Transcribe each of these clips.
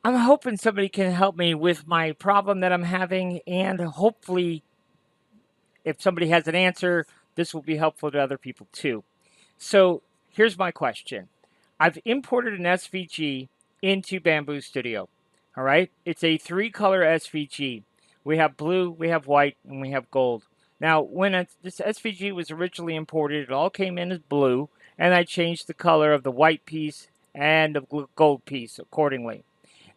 I'm hoping somebody can help me with my problem that I'm having, and hopefully, if somebody has an answer, this will be helpful to other people too. So here's my question. I've imported an SVG into Bambu Studio. All right. It's a 3-color SVG. We have blue, we have white, and we have gold. Now, when this SVG was originally imported, it all came in as blue, and I changed the color of the white piece and the gold piece accordingly.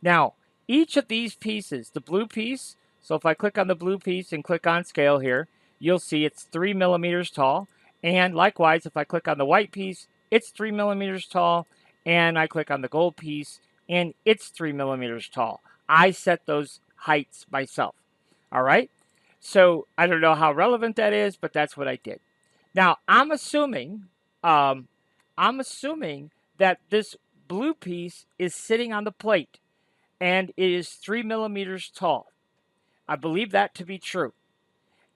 Now, each of these pieces, the blue piece, so if I click on the blue piece and click on scale here, you'll see it's 3 millimeters tall. And likewise, if I click on the white piece, it's 3 millimeters tall. And I click on the gold piece, and it's 3 millimeters tall. I set those heights myself. All right. So I don't know how relevant that is, but that's what I did. Now um, I'm assuming that this blue piece is sitting on the plate and it is 3 millimeters tall. I believe that to be true.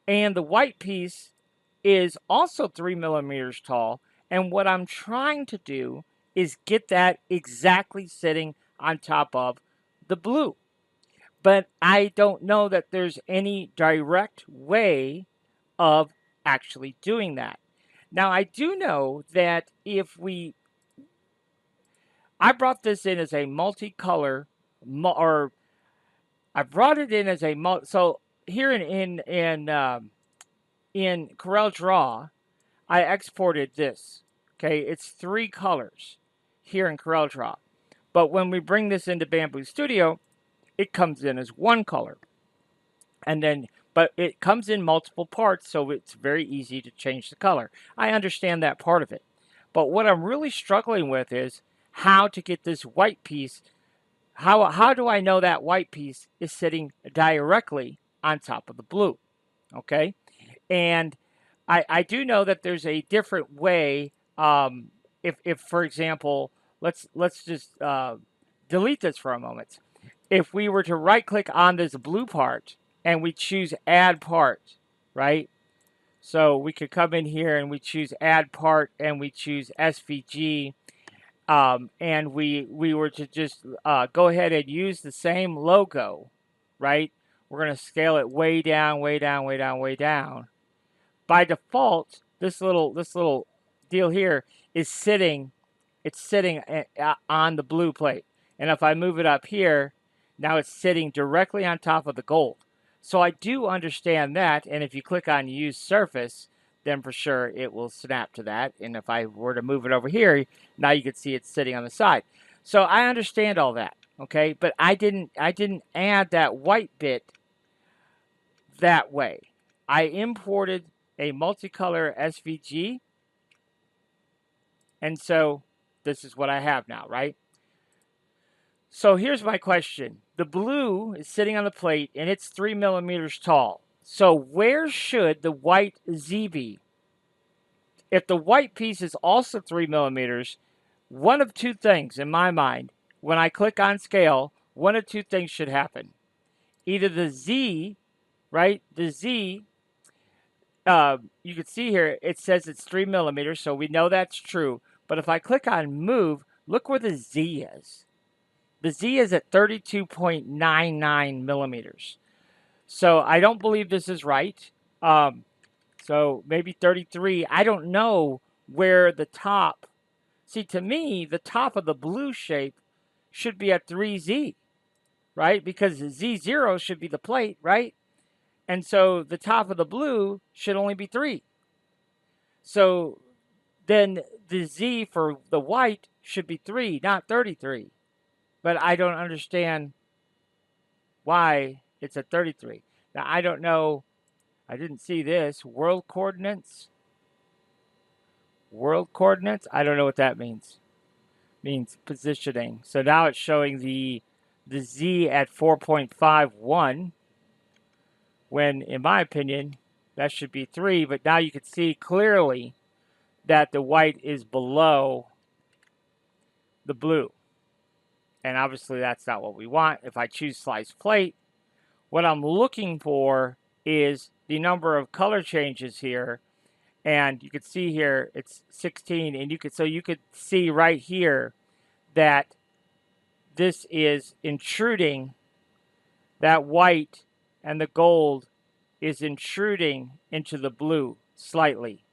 And the white piece is also 3 millimeters tall. And what I'm trying to do is get that exactly sitting on top of the blue. But I don't know that there's any direct way of actually doing that. Now, I do know that I brought this in as a multicolor, or I brought it in as a so here in Corel Draw, I exported this. Okay, it's 3 colors here in Corel Draw, but when we bring this into Bambu Studio, it comes in as 1 color, and then but it comes in multiple parts, so it's very easy to change the color. I understand that part of it, but what I'm really struggling with is how to get this white piece. How do I know that white piece is sitting directly on top of the blue? Okay, and I do know that there's a different way. If for example, let's just delete this for a moment. If we were to right click on this blue part and we choose add part, right? So we could come in here and we choose add part and we choose SVG, and we were to just go ahead and use the same logo, right? We're going to scale it way down, way down, way down, way down. By default, this little deal here is sitting. It's sitting on the blue plate, and if I move it up here, now it's sitting directly on top of the gold. So I do understand that, and if you click on Use Surface, then for sure it will snap to that. And if I were to move it over here, now you can see it's sitting on the side. So I understand all that, okay? But I didn't add that white bit that way. I imported a multicolor SVG, and so this is what I have now, right? So here's my question. The blue is sitting on the plate and it's 3 millimeters tall. So where should the white Z be? If the white piece is also 3 millimeters, one of two things in my mind, when I click on scale, one of two things should happen. Either the Z, right? The Z, you can see here, it says it's 3 millimeters, so we know that's true. But if I click on move, look where the Z is. The Z is at 32.99 millimeters. So I don't believe this is right. So maybe 33. I don't know where the top. See, to me, the top of the blue shape should be at 3Z, right? Because Z0 should be the plate, right? And so the top of the blue should only be 3. So then the Z for the white should be 3, not 33. But I don't understand why it's at 33. Now, I don't know. I didn't see this. World coordinates? World coordinates? I don't know what that means. Means positioning. So now it's showing the Z at 4.51, when, in my opinion, that should be 3. But now you can see clearly that the white is below the blue. And obviously that's not what we want. If I choose slice plate, what I'm looking for is the number of color changes here. And you can see here it's 16, and you could see right here that this is intruding, that white and the gold is intruding into the blue slightly.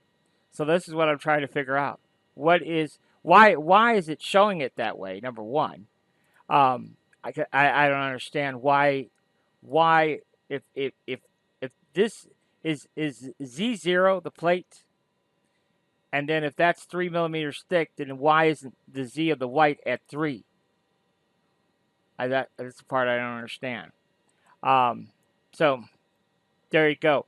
So this is what I'm trying to figure out. What is why is it showing it that way? Number one, I don't understand why if this is Z0 the plate, and then if that's 3 millimeters thick, then why isn't the Z of the white at 3? That's the part I don't understand. So there you go.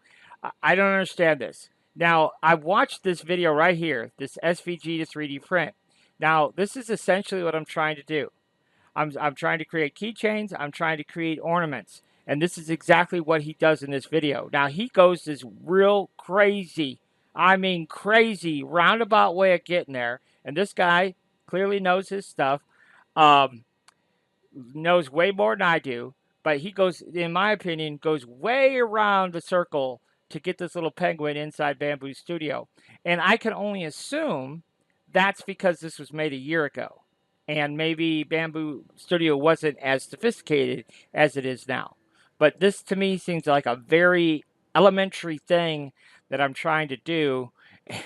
I don't understand this. Now, I've watched this video right here, this SVG to 3D print. Now, this is essentially what I'm trying to do. I'm trying to create keychains. I'm trying to create ornaments. And this is exactly what he does in this video. Now, he goes this real crazy, I mean crazy, roundabout way of getting there. And this guy clearly knows his stuff. Um, knows way more than I do, but he goes, in my opinion, goes way around the circle to get this little penguin inside Bambu Studio. And I can only assume that's because this was made a year ago. And maybe Bambu Studio wasn't as sophisticated as it is now. But this to me seems like a very elementary thing that I'm trying to do.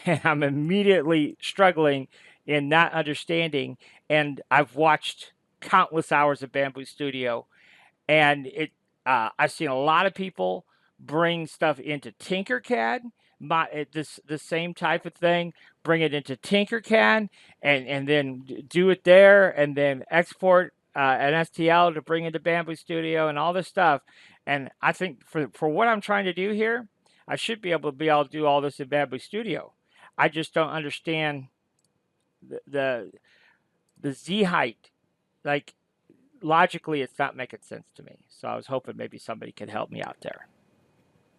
And I'm immediately struggling in not understanding. And I've watched countless hours of Bambu Studio, and I've seen a lot of people bring stuff into Tinkercad. This same type of thing, bring it into Tinkercad, and then do it there, and then export an STL to bring into Bambu Studio and all this stuff. And I think for what I'm trying to do here, I should be able to do all this in Bambu Studio. I just don't understand the Z height. Like, logically, it's not making sense to me. So I was hoping maybe somebody could help me out there.